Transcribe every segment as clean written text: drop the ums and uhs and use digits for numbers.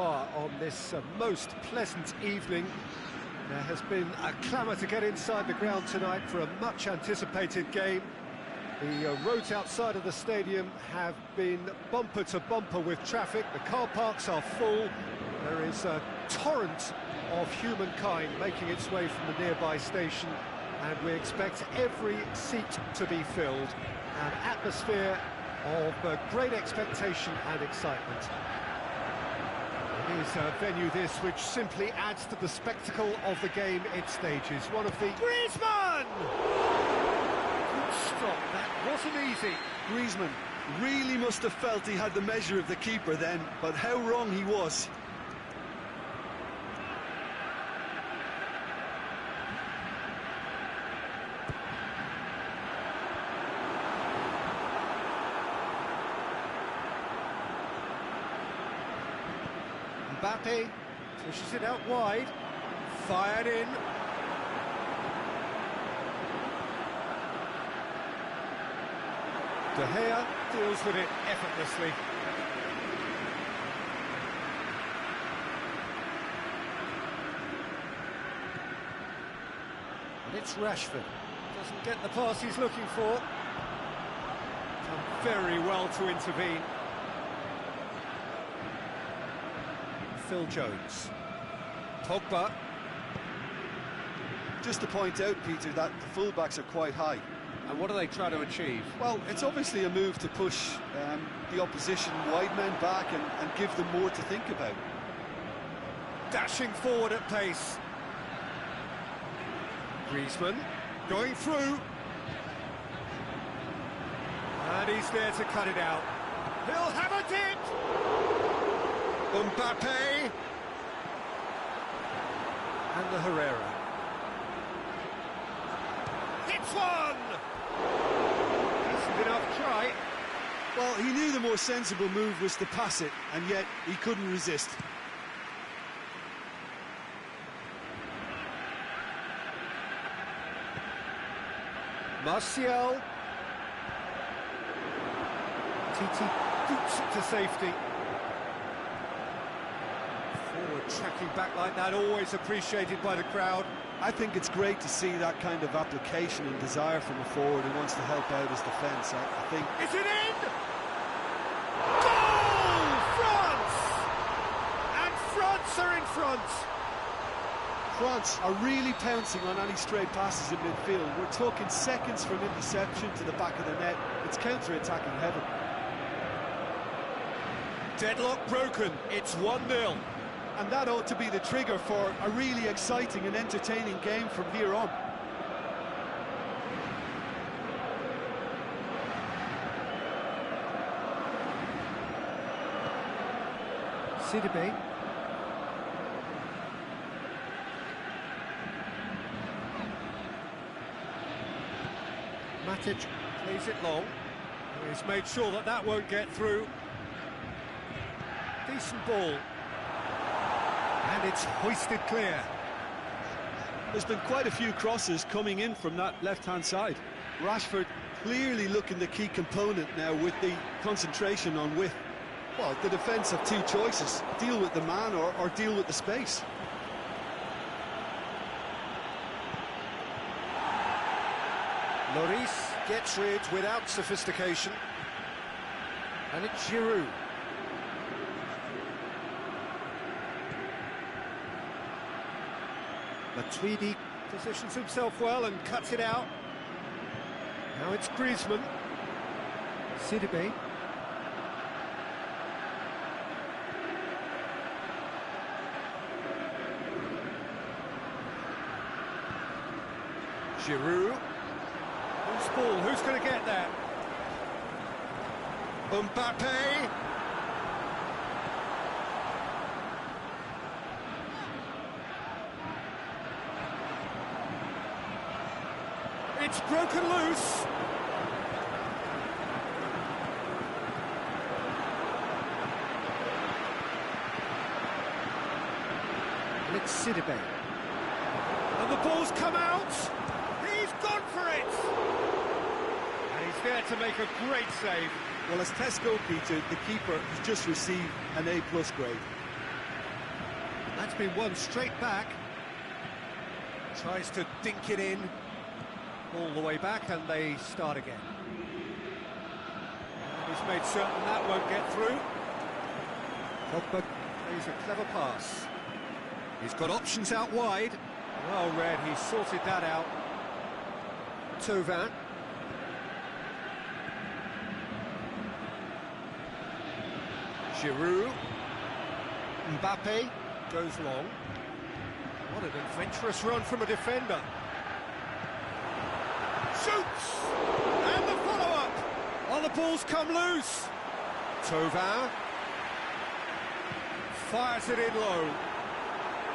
far on this most pleasant evening. There has been a clamour to get inside the ground tonight for a much-anticipated game. The roads outside of the stadium have been bumper to bumper with traffic. The car parks are full. There is a torrent of humankind making its way from the nearby station, and we expect every seat to be filled. An atmosphere of great expectation and excitement. It is a venue this which simply adds to the spectacle of the game it stages. One of the... Griezmann! Good stop, that wasn't easy. Griezmann really must have felt he had the measure of the keeper then, but how wrong he was. Mbappe pushes it out wide, fired in. De Gea deals with it effortlessly. And it's Rashford. Doesn't get the pass he's looking for. Done very well to intervene. Phil Jones. Pogba. Just to point out, Peter, that the fullbacks are quite high. And what are they trying to achieve? Well, it's obviously a move to push the opposition wide men back and give them more to think about. Dashing forward at pace. Griezmann going through. And he's there to cut it out. He'll have it! Mbappe. And the Herrera. It's one! Decent enough try. Well, he knew the more sensible move was to pass it, and yet he couldn't resist. Martial. Titi boots it to safety. Forward tracking back like that, always appreciated by the crowd. I think it's great to see that kind of application and desire from a forward who wants to help out his defence. I think... Is it in? Goal! France! And France are in front! France are really pouncing on any stray passes in midfield. We're talking seconds from interception to the back of the net. It's counter-attacking heaven. Deadlock broken. It's 1-0. And that ought to be the trigger for a really exciting and entertaining game from here on. Sidibe. Matic plays it long. He's made sure that that won't get through. Decent ball. And it's hoisted clear. There's been quite a few crosses coming in from that left-hand side. Rashford clearly looking the key component now with the concentration on width. Well, the defence have two choices. Deal with the man or deal with the space. Lloris gets rid without sophistication. And it's Giroud. Matuidi positions himself well and cuts it out. Now it's Griezmann. Sidibe. Giroud. Who's ball? Who's going to get that? Mbappe. It's broken loose. And it's Sidibe. And the ball's come out. He's gone for it. And he's there to make a great save. Well, as Tesco, Peter, the keeper has just received an A+ grade. It's been won straight back. Tries to dink it in. All the way back, and they start again. And he's made certain that won't get through. Pogba plays a clever pass. He's got options out wide. Well read, he sorted that out. Tovan. Giroud. Mbappe goes long. What an adventurous run from a defender. Shoots! And the follow-up! Oh, the ball's come loose. Tovan. Fires it in low.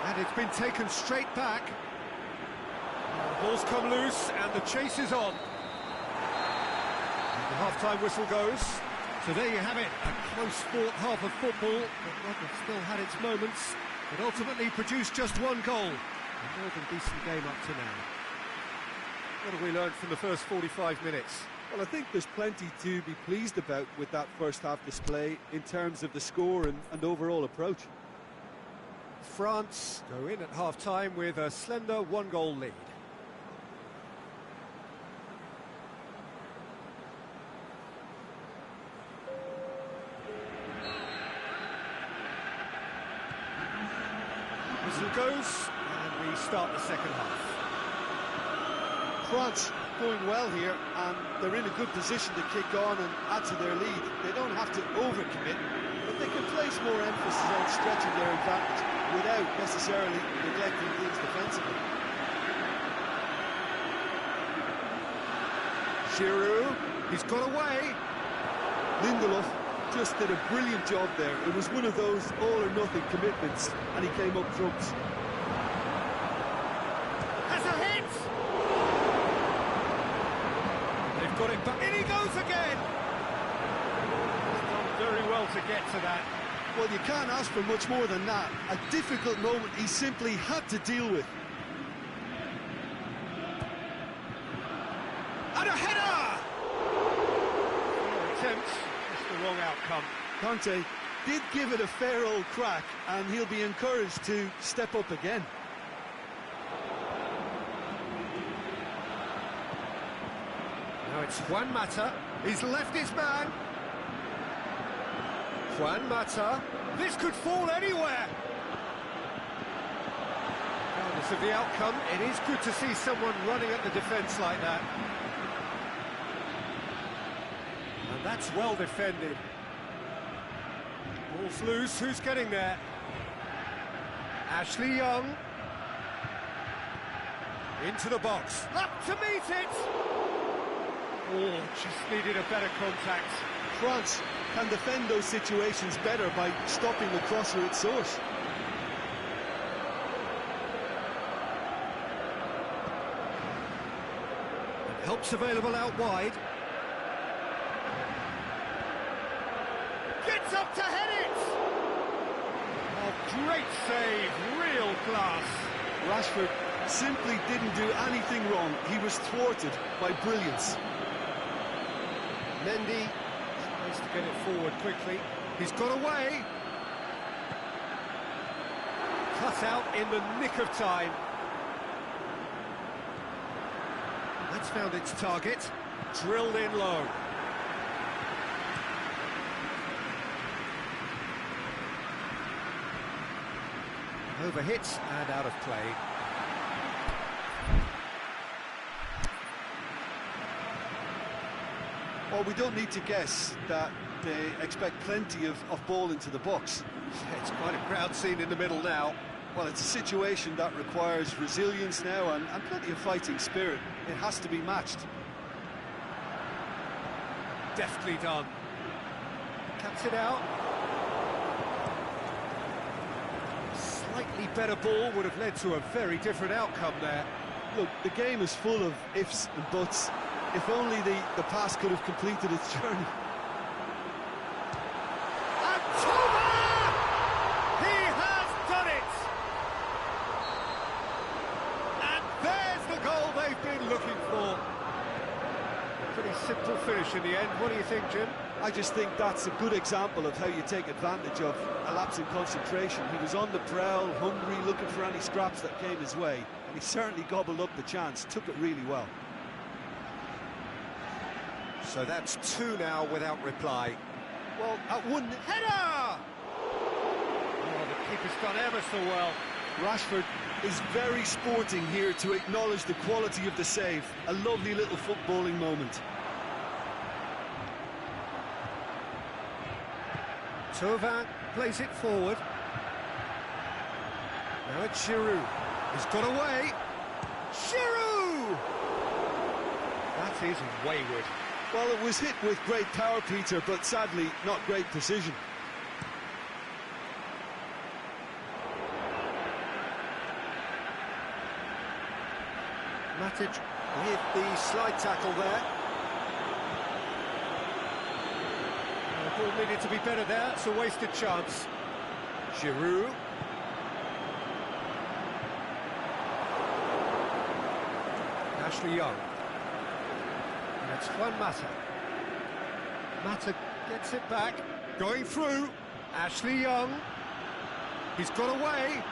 And it's been taken straight back. The ball's come loose and the chase is on. The half-time whistle goes. So there you have it, a close-fought half of football, but one that still had its moments, but ultimately produced just one goal. A more than decent game up to now. What have we learned from the first 45 minutes? Well, I think there's plenty to be pleased about with that first half display in terms of the score and overall approach. France go in at half-time with a slender one-goal lead. Whistle goes, and we start the second half. France going well here, and they're in a good position to kick on and add to their lead. They don't have to overcommit, but they can place more emphasis on stretching their advantage without necessarily neglecting things defensively. Giroud, he's got away. Lindelof just did a brilliant job there. It was one of those all-or-nothing commitments, and he came up trumps. Has a hit! They've got it back. In he goes again! He's done very well to get to that. Well, you can't ask for much more than that. A difficult moment he simply had to deal with. And a header! Attempt, just the wrong outcome. Conte did give it a fair old crack, and he'll be encouraged to step up again. Now it's Juan Mata. He's left his man. Juan Mata. This could fall anywhere. Regardless of the outcome, it is good to see someone running at the defence like that. And that's well defended. Ball's loose. Who's getting there? Ashley Young. Into the box. Up to meet it. Oh, just needed a better contact. France can defend those situations better by stopping the crosser at source. And help's available out wide. Gets up to head it! Oh, great save, real class. Rashford simply didn't do anything wrong. He was thwarted by brilliance. Mendy tries to get it forward quickly. He's got away. Cut out in the nick of time. That's found its target. Drilled in low. Overhit and out of play. Well, we don't need to guess that they expect plenty of ball into the box. It's quite a crowd scene in the middle now. Well, it's a situation that requires resilience now and plenty of fighting spirit. It has to be matched. Deftly done. Cuts it out. Slightly better ball would have led to a very different outcome there. Look, the game is full of ifs and buts. If only the pass could have completed its journey. And Tovan! He has done it! And there's the goal they've been looking for. Pretty simple finish in the end. What do you think, Jim? I just think that's a good example of how you take advantage of a lapse in concentration. He was on the prowl, hungry, looking for any scraps that came his way, and he certainly gobbled up the chance, took it really well. So that's two now without reply. Well, at one... Header! Oh, the keeper's done ever so well. Rashford is very sporting here to acknowledge the quality of the save. A lovely little footballing moment. Thauvin plays it forward. Now it's Giroud. He's got away. Giroud! That is wayward. Well, it was hit with great power, Peter, but sadly not great precision. Matic with the slide tackle there. The ball needed to be better there, it's a wasted chance. Giroud. Ashley Young. And it's Juan Mata. Mata gets it back, going through. Ashley Young. He's got away.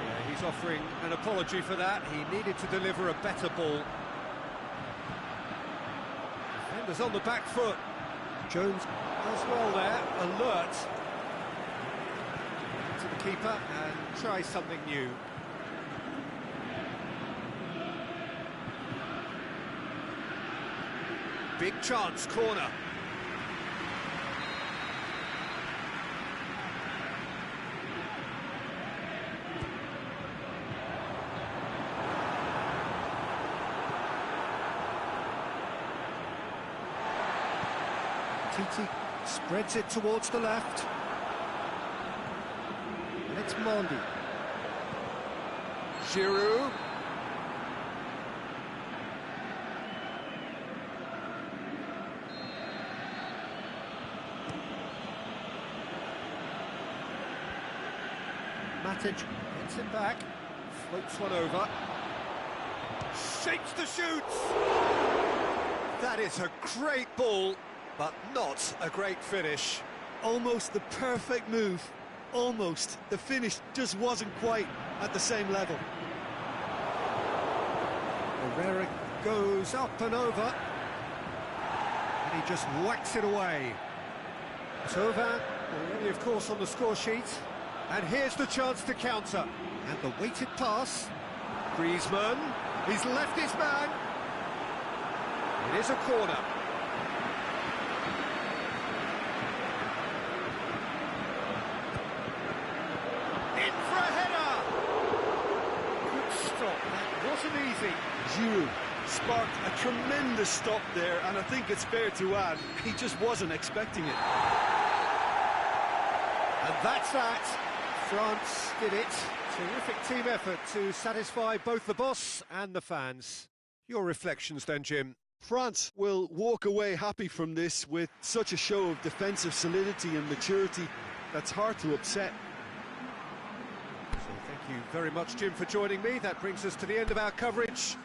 Yeah, he's offering an apology for that. He needed to deliver a better ball. Defenders on the back foot. Jones as well there, alert to the keeper and try something new. Big chance, corner. Titi spreads it towards the left. And it's Mondi. Giroud. Matic gets it back, floats one over, shapes the shoots! That is a great ball, but not a great finish. Almost the perfect move, almost. The finish just wasn't quite at the same level. Herrera goes up and over, and he just whacks it away. Thauvin already, of course, on the score sheet. And here's the chance to counter. And the weighted pass. Griezmann, he's left his man. It is a corner. In for a header. Good stop, that wasn't easy. Giroud sparked a tremendous stop there, and I think it's fair to add, he just wasn't expecting it. And that's that. France did it. Terrific team effort to satisfy both the boss and the fans. Your reflections then, Jim? France will walk away happy from this with such a show of defensive solidity and maturity that's hard to upset. So thank you very much, Jim, for joining me. That brings us to the end of our coverage.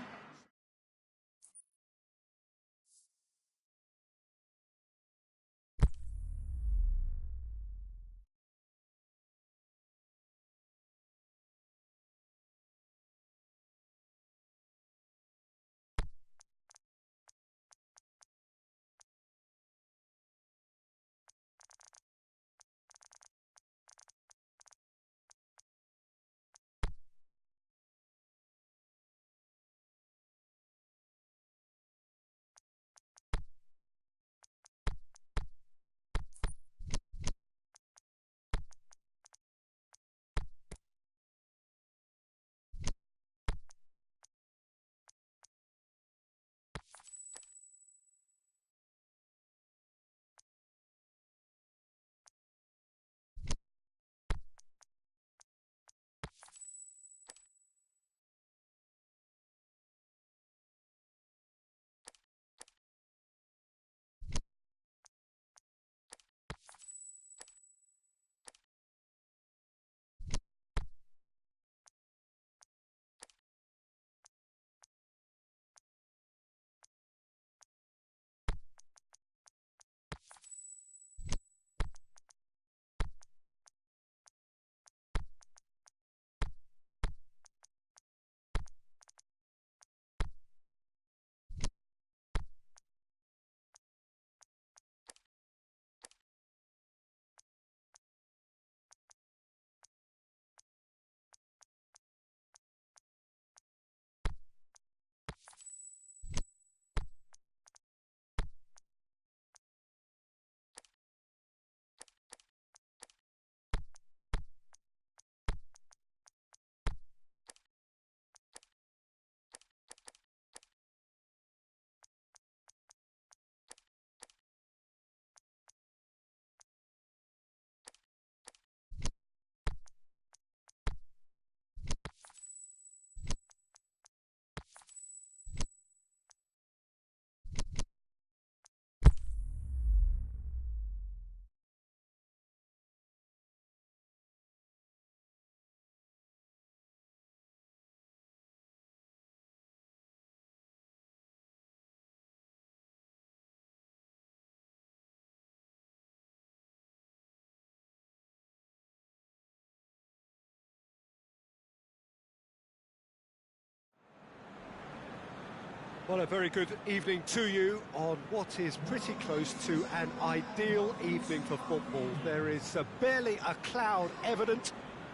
Well, a very good evening to you on what is pretty close to an ideal evening for football. There is barely a cloud evident.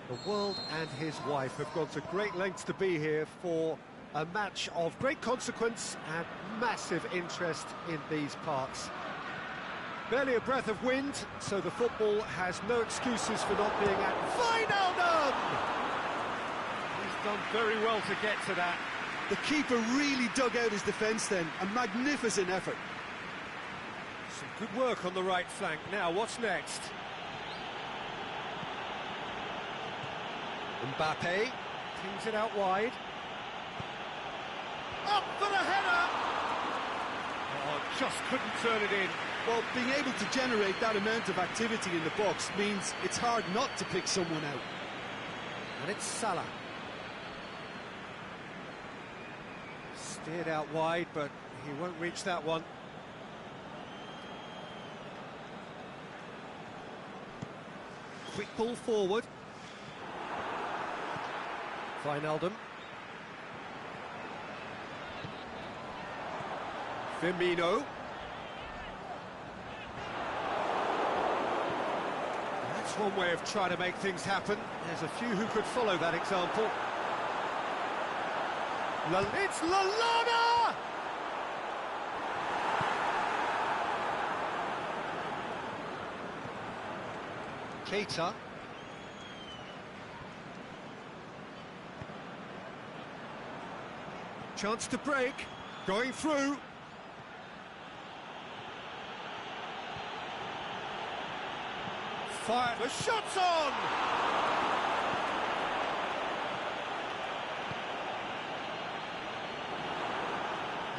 The world and his wife have gone to great lengths to be here for a match of great consequence and massive interest in these parts. Barely a breath of wind, so the football has no excuses for not being at Wijnaldum! He's done very well to get to that. The keeper really dug out his defence then, a magnificent effort. Some good work on the right flank. Now, what's next? Mbappe pings it out wide. Up for the header! Oh, just couldn't turn it in. Well, being able to generate that amount of activity in the box means it's hard not to pick someone out. And it's Salah. Steered out wide, but he won't reach that one. Quick ball forward. Wijnaldum. Firmino. That's one way of trying to make things happen. There's a few who could follow that example. It's Lallana! Keita. Chance to break, going through. Fire, the shot's on!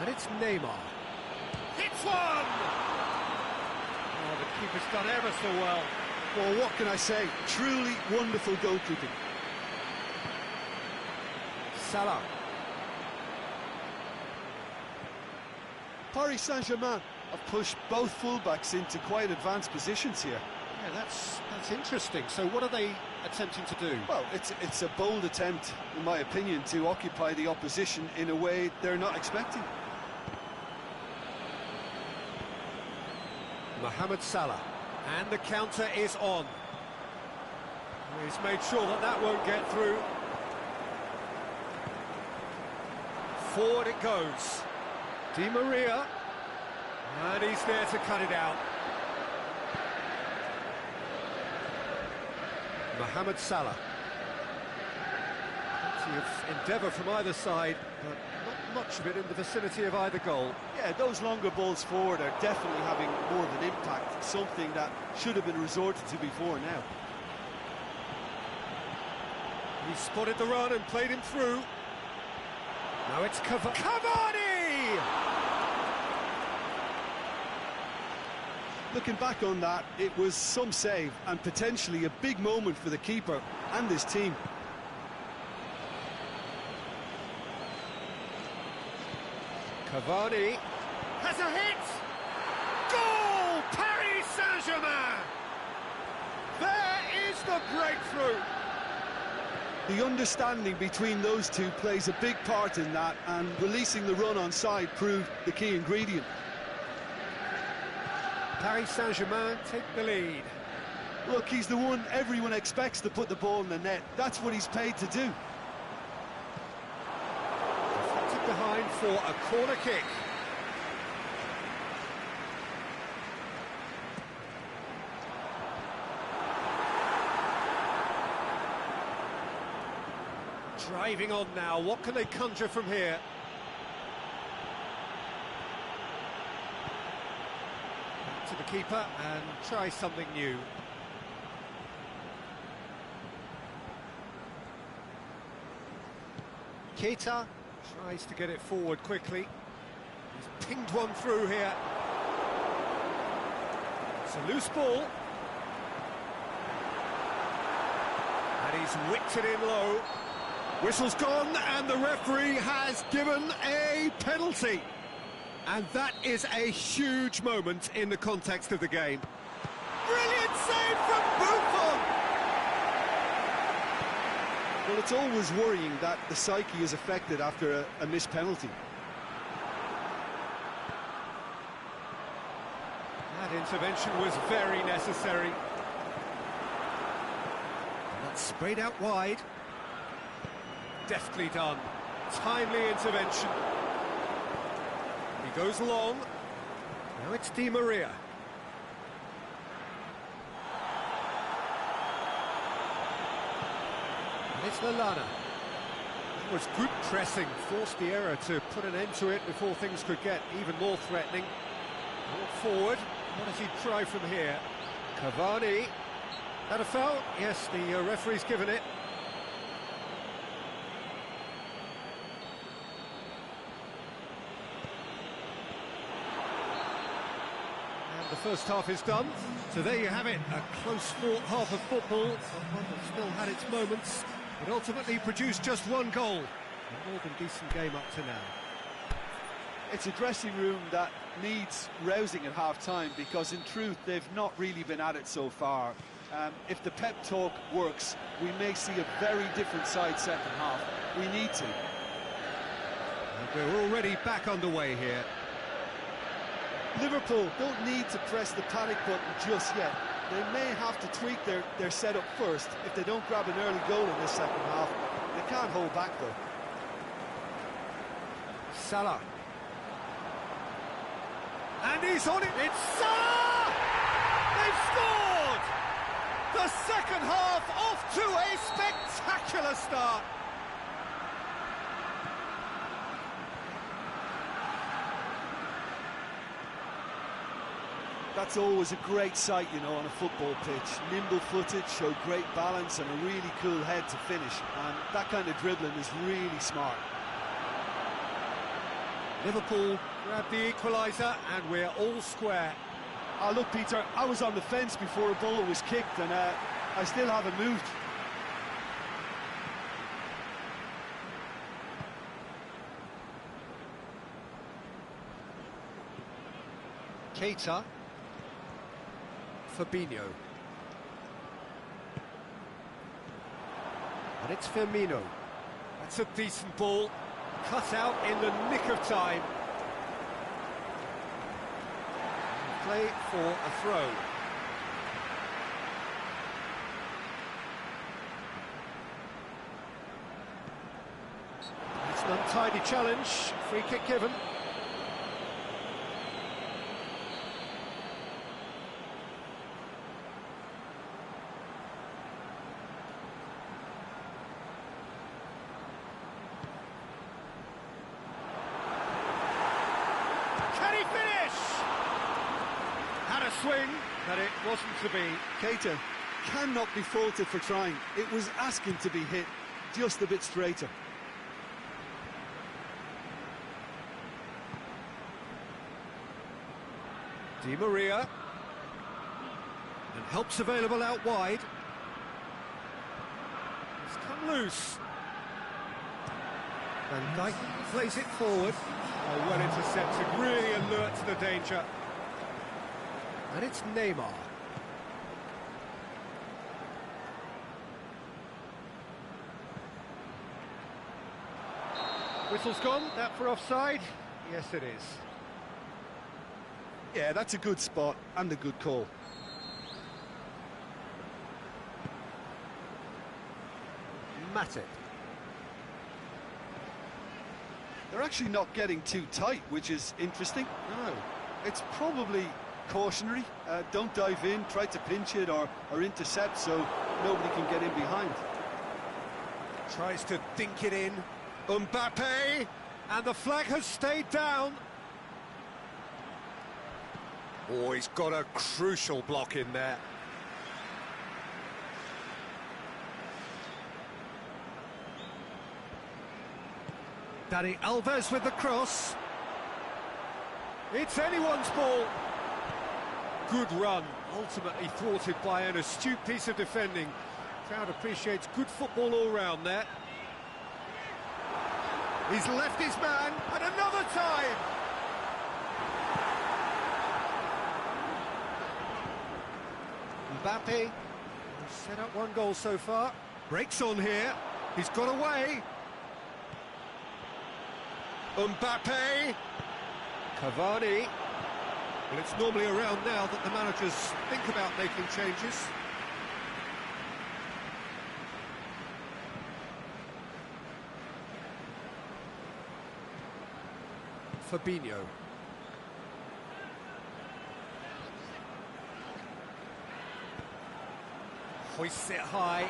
And it's Neymar. Hits one! Oh, the keeper's done ever so well. Well, what can I say? Truly wonderful goalkeeping. Salah. Paris Saint-Germain have pushed both fullbacks into quite advanced positions here. Yeah, that's interesting. So what are they attempting to do? Well, it's a bold attempt, in my opinion, to occupy the opposition in a way they're not expecting. Mohamed Salah, and the counter is on. He's made sure that that won't get through. Forward it goes. Di Maria, and he's there to cut it out. Mohamed Salah. Plenty of endeavour from either side, but not much of it in the vicinity of either goal. Yeah, those longer balls forward are definitely having more of an impact, something that should have been resorted to before now. He spotted the run and played him through. Now it's Cavani! Looking back on that, it was some save and potentially a big moment for the keeper and his team. Cavani has a hit! Goal! Paris Saint-Germain! There is the breakthrough! The understanding between those two plays a big part in that, and releasing the run on side proved the key ingredient. Paris Saint-Germain take the lead. Look, he's the one everyone expects to put the ball in the net. That's what he's paid to do. Deflected behind for a corner kick. Driving on now, what can they conjure from here? Back to the keeper and try something new. Keita tries to get it forward quickly. He's pinged one through here. It's a loose ball. And he's whipped it in low. Whistle's gone, and the referee has given a penalty. And that is a huge moment in the context of the game. Brilliant save from Buffon! Well, it's always worrying that the psyche is affected after a missed penalty. intervention was very necessary. That's sprayed out wide. Deftly done. Timely intervention. He goes long. Now it's Di Maria. And it's Lallana. It was good pressing, forced the error to put an end to it before things could get even more threatening. Brought forward. What does he try from here? Cavani. That a foul? Yes, the referee's given it. And the first half is done. So there you have it, a close-fought half of football, but one that still had its moments. It ultimately produced just one goal. A more than decent game up to now. It's a dressing room that needs rousing at half-time, because in truth they've not really been at it so far. If the pep talk works, we may see a very different side second half. We need to. And we're already back underway here. Liverpool don't need to press the panic button just yet. They may have to tweak their setup first if they don't grab an early goal in this second half. They can't hold back though. Salah. And he's on it. It's Salah! They've scored! The second half off to a spectacular start. That's always a great sight, you know, on a football pitch. Nimble-footed, show great balance and a really cool head to finish. And that kind of dribbling is really smart. Liverpool grab the equaliser and we're all square. Oh, look, Peter, I was on the fence before a ball was kicked and I still haven't moved. Keita. Fabinho. And it's Firmino. That's a decent ball. Cut out in the nick of time. Play for a throw. It's an untidy challenge. Free kick given. Can he finish? Had a swing, but it wasn't to be. Keita cannot be faulted for trying. It was asking to be hit just a bit straighter. Di Maria. And help's available out wide. It's come loose. Van Dijk plays it forward. Oh, well intercepted, really alert to the danger. And it's Neymar. Whistle's gone, that for offside? Yes, it is. Yeah, that's a good spot and a good call. Matip. They're actually not getting too tight, which is interesting. No. It's probably cautionary. Don't dive in, try to pinch it or intercept so nobody can get in behind. Tries to dink it in. Mbappe! And the flag has stayed down. Oh, he's got a crucial block in there. Dani Alves with the cross. It's anyone's ball. Good run, ultimately thwarted by an astute piece of defending. Crowd appreciates good football all round there. He's left his man, and another time! Mbappe set up one goal so far. Breaks on here. He's got away. Mbappe. Cavani. Well, it's normally around now that the managers think about making changes. Fabinho. Hoists it high.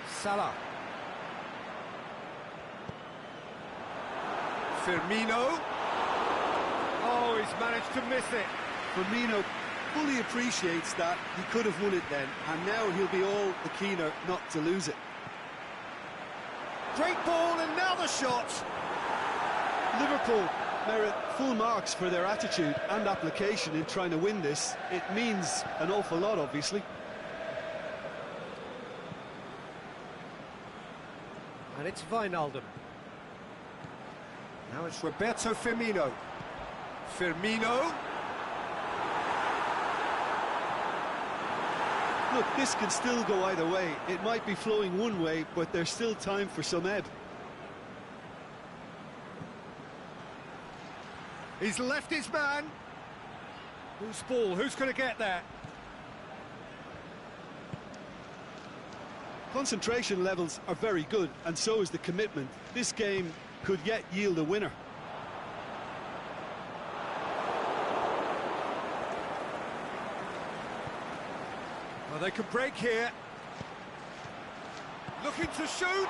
Salah. Firmino. Oh, he's managed to miss it. Firmino fully appreciates that. He could have won it then, and now he'll be all the keener not to lose it. Great ball, and now the shot. Liverpool merit full marks for their attitude and application in trying to win this. It means an awful lot, obviously. And it's Wijnaldum. Now it's Roberto Firmino. Firmino. Look, this can still go either way. It might be flowing one way, but there's still time for some ebb. He's left his man. Who's ball? Who's going to get there? Concentration levels are very good, and so is the commitment. This game could yet yield a winner. Well, they could break here. Looking to shoot.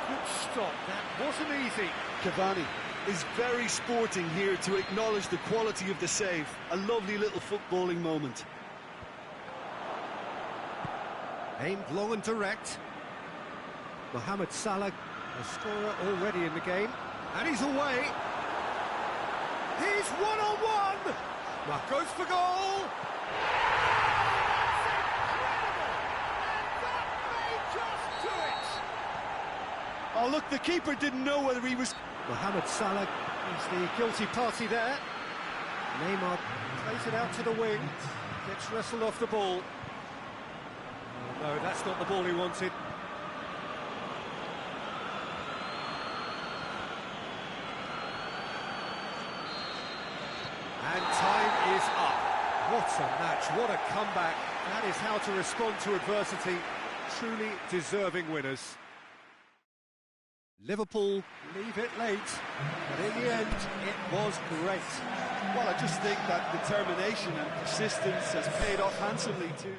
Good stop. That wasn't easy. Cavani is very sporting here to acknowledge the quality of the save. A lovely little footballing moment. Aimed long and direct. Mohamed Salah, a scorer already in the game. And he's away. He's one-on-one. Well, goes for goal. Oh, look, the keeper didn't know whether he was... Mohamed Salah is the guilty party there. Neymar plays it out to the wing. Gets wrestled off the ball. Oh, no, that's not the ball he wanted. And time is up. What a match, what a comeback. That is how to respond to adversity. Truly deserving winners. Liverpool leave it late, but in the end, it was great. Well, I just think that determination and persistence has paid off handsomely too.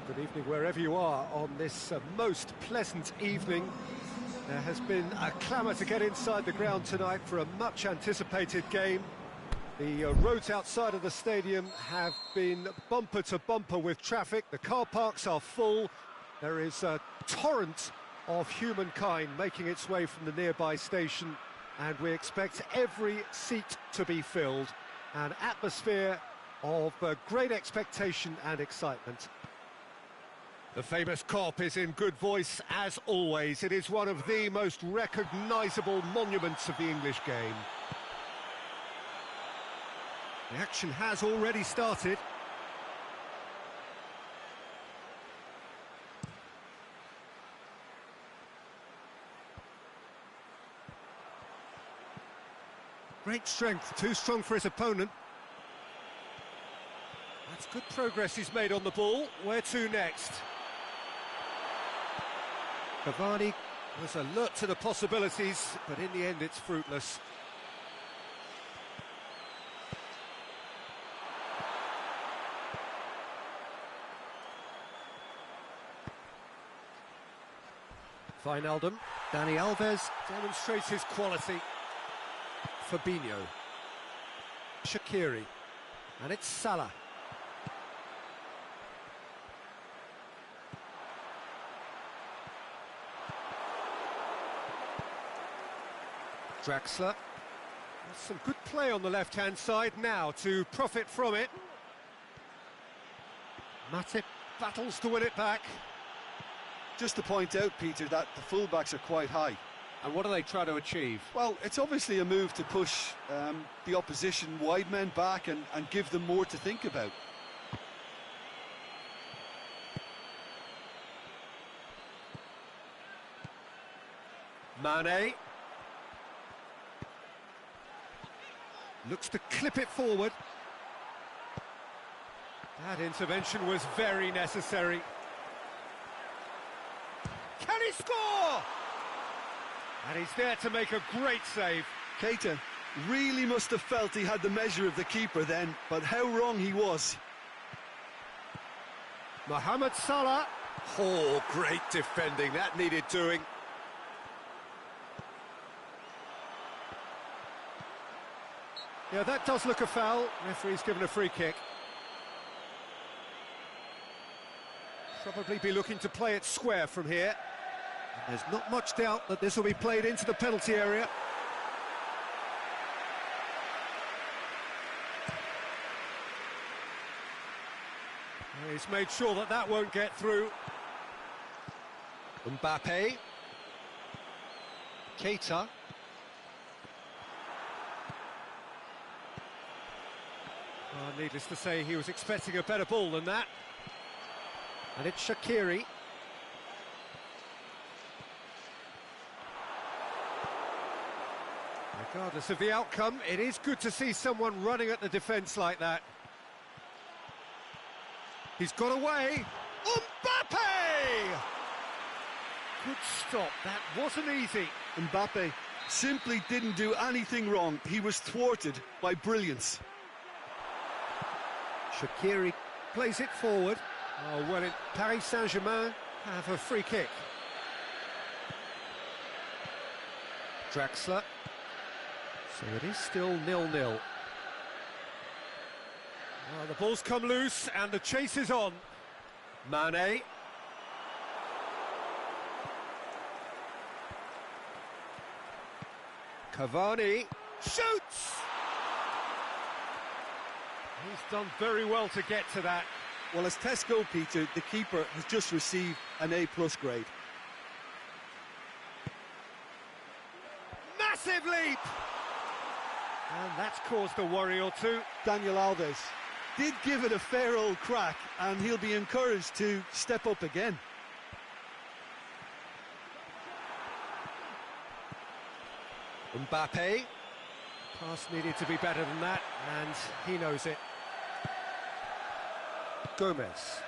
Good evening wherever you are on this most pleasant evening. There has been a clamour to get inside the ground tonight for a much anticipated game. The roads outside of the stadium have been bumper to bumper with traffic. The car parks are full. There is a torrent of humankind making its way from the nearby station, and we expect every seat to be filled. An atmosphere of great expectation and excitement. The famous Kop is in good voice as always. It is one of the most recognisable monuments of the English game. The action has already started. Great strength, too strong for his opponent. That's good progress he's made on the ball. Where to next? Cavani was alert to the possibilities, but in the end it's fruitless. Wijnaldum. Dani Alves demonstrates his quality. Fabinho. Shaqiri. And it's Salah. Draxler. Some good play on the left-hand side now to profit from it. Matip battles to win it back. Just to point out, Peter, that the fullbacks are quite high. And what do they try to achieve? Well, it's obviously a move to push the opposition wide men back and give them more to think about. Mane. Looks to clip it forward. That intervention was very necessary. Can he score? And he's there to make a great save. Keita really must have felt he had the measure of the keeper then, but how wrong he was. Mohamed Salah. Oh, great defending. That needed doing. Yeah, that does look a foul. Referee's given a free kick. Probably be looking to play it square from here. And there's not much doubt that this will be played into the penalty area. He's made sure that that won't get through. Mbappe. Keita. Oh, needless to say, he was expecting a better ball than that. And it's Shaqiri. Regardless of the outcome, it is good to see someone running at the defence like that. He's got away. Mbappe! Good stop. That wasn't easy. Mbappe simply didn't do anything wrong. He was thwarted by brilliance. Shaqiri plays it forward. Oh, well, Paris Saint-Germain have a free kick. Draxler. So it is still 0-0. Oh, the ball's come loose and the chase is on. Mane. Cavani shoots! He's done very well to get to that. Well, as tests go, Peter, the keeper has just received an A+ grade. Massive leap! And that's caused a worry or two. Daniel Alves did give it a fair old crack, and he'll be encouraged to step up again. Mbappe. Pass needed to be better than that, and he knows it. Gomez.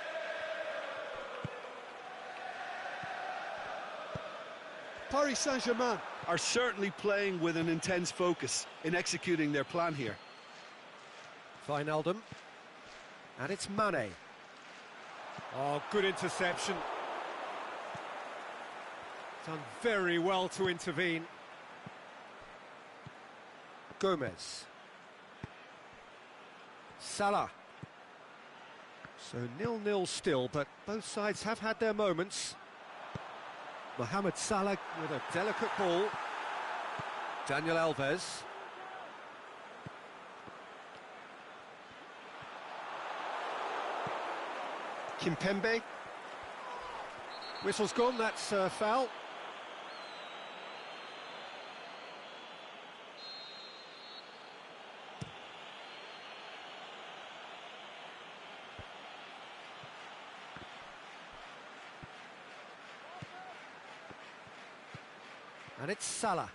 Paris Saint-Germain are certainly playing with an intense focus in executing their plan here. Wijnaldum. And it's Mane. Oh, good interception. Done very well to intervene. Gomez. Salah. So 0-0 still, but both sides have had their moments. Mohamed Salah with a delicate ball. Daniel Alves. Kimpembe. Whistle's gone, that's foul. And it's Salah.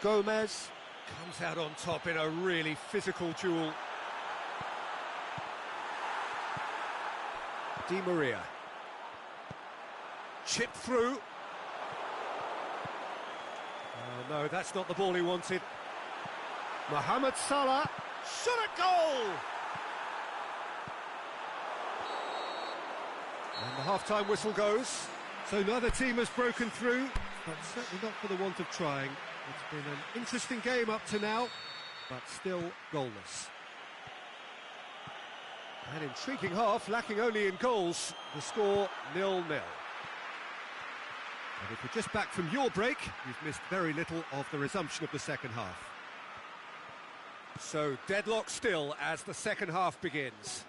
Gomez comes out on top in a really physical duel. Di Maria. Chip through. Oh, no, that's not the ball he wanted. Mohamed Salah. Shot at goal! And the half-time whistle goes. So neither team has broken through, but certainly not for the want of trying. It's been an interesting game up to now, but still goalless. An intriguing half, lacking only in goals. The score 0-0. And if you're just back from your break, you've missed very little of the resumption of the second half. So deadlock still as the second half begins.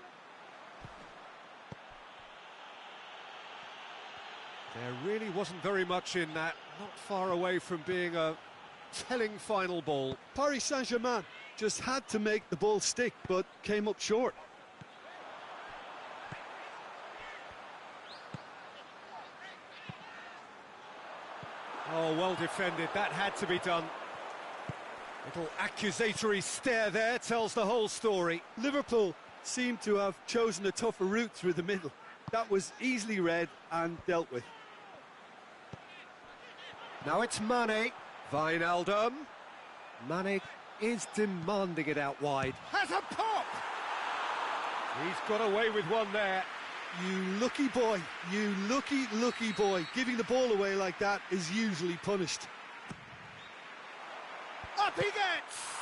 There really wasn't very much in that, not far away from being a telling final ball. Paris Saint-Germain just had to make the ball stick, but came up short. Oh, well defended, that had to be done. Little accusatory stare there tells the whole story. Liverpool seemed to have chosen a tougher route through the middle. That was easily read and dealt with. Now it's Mane. Wijnaldum. Mane is demanding it out wide. Has a pop! He's got away with one there. You lucky boy, you lucky boy. Giving the ball away like that is usually punished. Up he gets!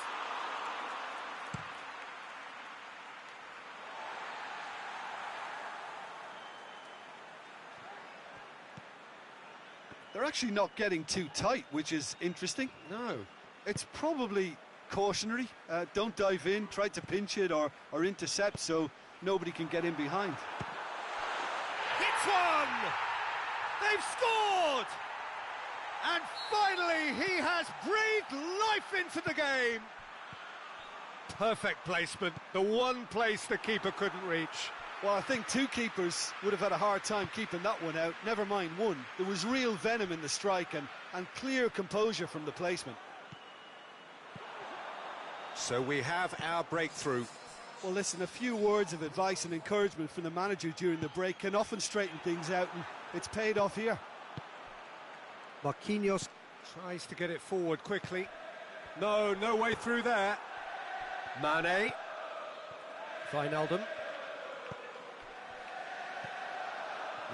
They're actually not getting too tight, which is interesting. No. It's probably cautionary. Don't dive in, try to pinch it or intercept so nobody can get in behind. Hits one! They've scored! And finally he has breathed life into the game. Perfect placement, the one place the keeper couldn't reach. Well, I think two keepers would have had a hard time keeping that one out, never mind one. There was real venom in the strike and clear composure from the placement. So we have our breakthrough. Well, listen, a few words of advice and encouragement from the manager during the break can often straighten things out, and it's paid off here. Marquinhos tries to get it forward quickly. No way through there. Mane. Wijnaldum.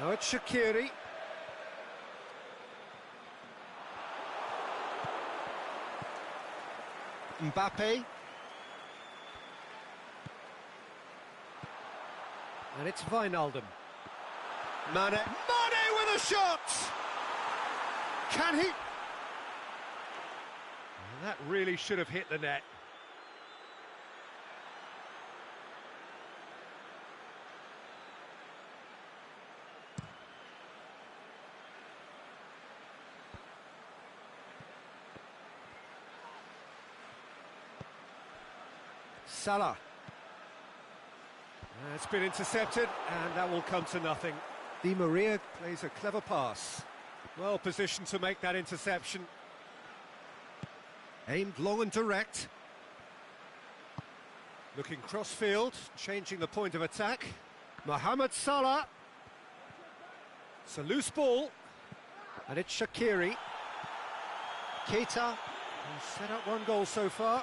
Now it's Shaqiri. Mbappe. And it's Wijnaldum. Mane with a shot! Can he? And that really should have hit the net. Salah. It's been intercepted, and that will come to nothing. Di Maria plays a clever pass. Well positioned to make that interception. Aimed long and direct. Looking cross-field, changing the point of attack. Mohamed Salah. It's a loose ball, and it's Shaqiri. Keita, who's set up one goal so far.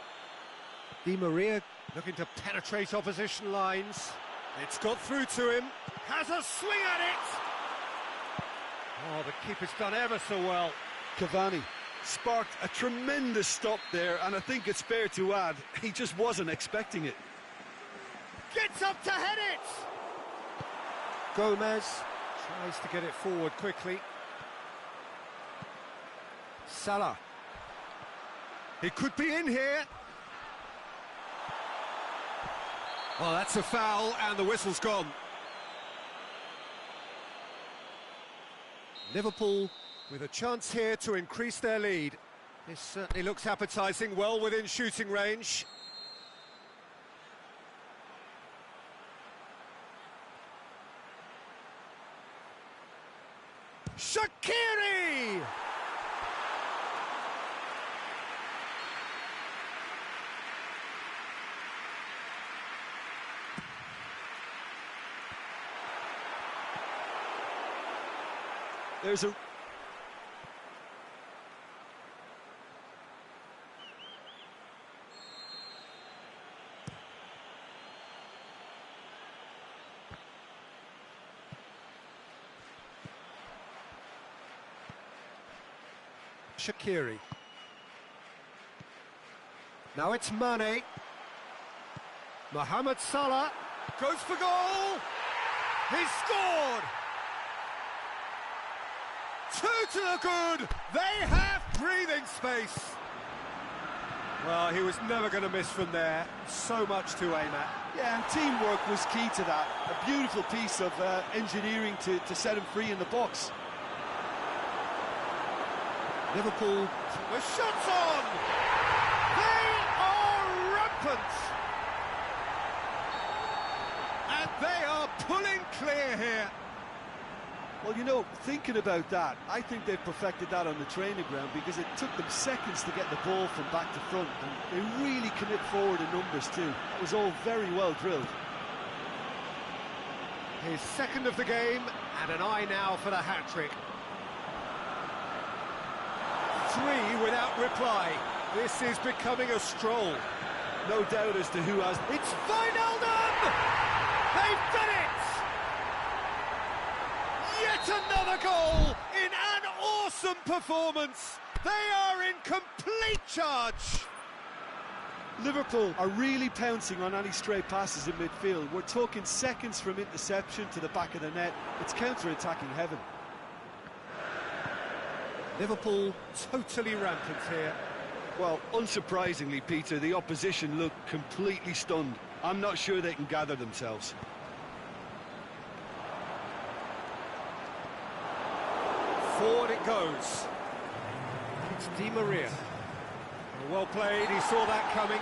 Di Maria looking to penetrate opposition lines. It's got through to him, has a swing at it! Oh, the keeper's done ever so well. Cavani sparked a tremendous stop there, and I think it's fair to add, he just wasn't expecting it. Gets up to head it! Gomez tries to get it forward quickly. Salah. He could be in here. Oh, that's a foul, and the whistle's gone. Liverpool with a chance here to increase their lead. This certainly looks appetising, well within shooting range. Shaqiri! There's a... Shaqiri. Now it's Mane. Mohamed Salah goes for goal. He's scored. 2 to the good. They have breathing space. Well, he was never going to miss from there. So much to aim at. Yeah, and teamwork was key to that. A beautiful piece of engineering to set him free in the box. Liverpool, the shot's on! They are rampant! And they are pulling clear here. Well, you know, thinking about that, I think they've perfected that on the training ground because it took them seconds to get the ball from back to front, and they really commit forward in numbers too. It was all very well drilled. His second of the game, and an eye now for the hat-trick. 3 without reply. This is becoming a stroll. No doubt as to who has... It's Wijnaldum! They've done it! Yet another goal in an awesome performance. They are in complete charge. Liverpool are really pouncing on any stray passes in midfield. We're talking seconds from interception to the back of the net. It's counter-attacking heaven. Liverpool totally rampant here. Well, unsurprisingly, Peter, the opposition look completely stunned. I'm not sure they can gather themselves. Forward it goes. It's Di Maria. Well played, he saw that coming.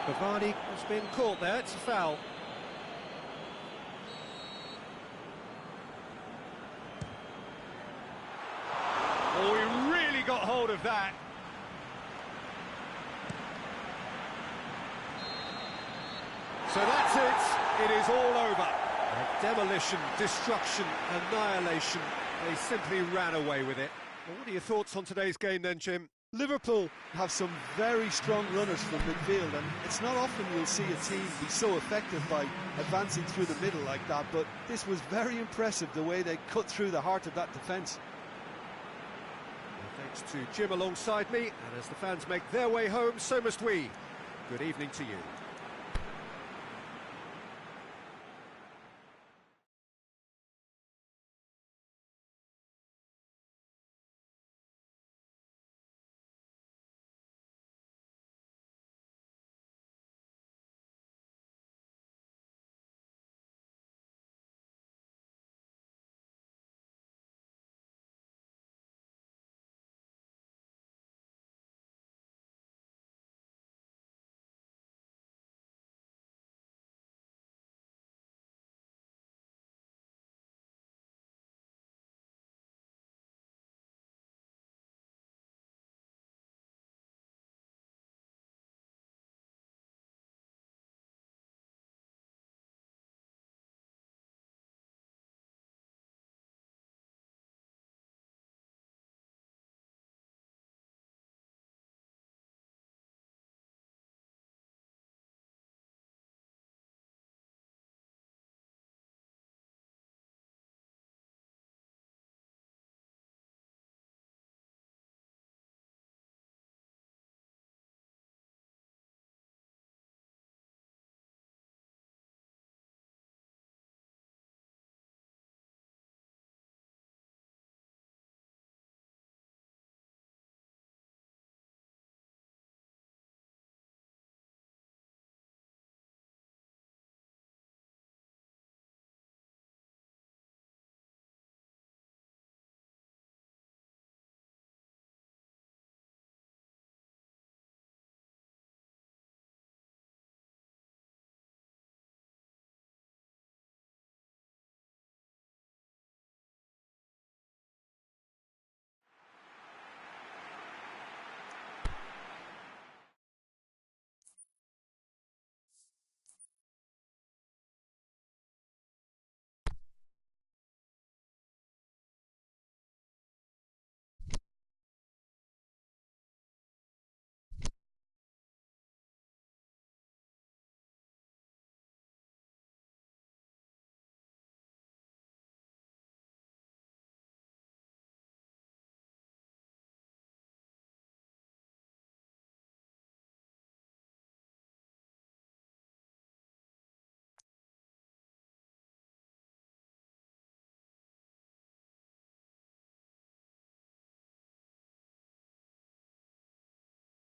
Cavani has been caught there, it's a foul. Oh, he really got hold of that. So that's it. It is all over. Demolition, destruction, annihilation. They simply ran away with it. Well, what are your thoughts on today's game then, Jim? Liverpool have some very strong runners from midfield, and it's not often you'll see a team be so effective by advancing through the middle like that, but this was very impressive, the way they cut through the heart of that defence. Thanks to Jim alongside me, and as the fans make their way home, so must we. Good evening to you.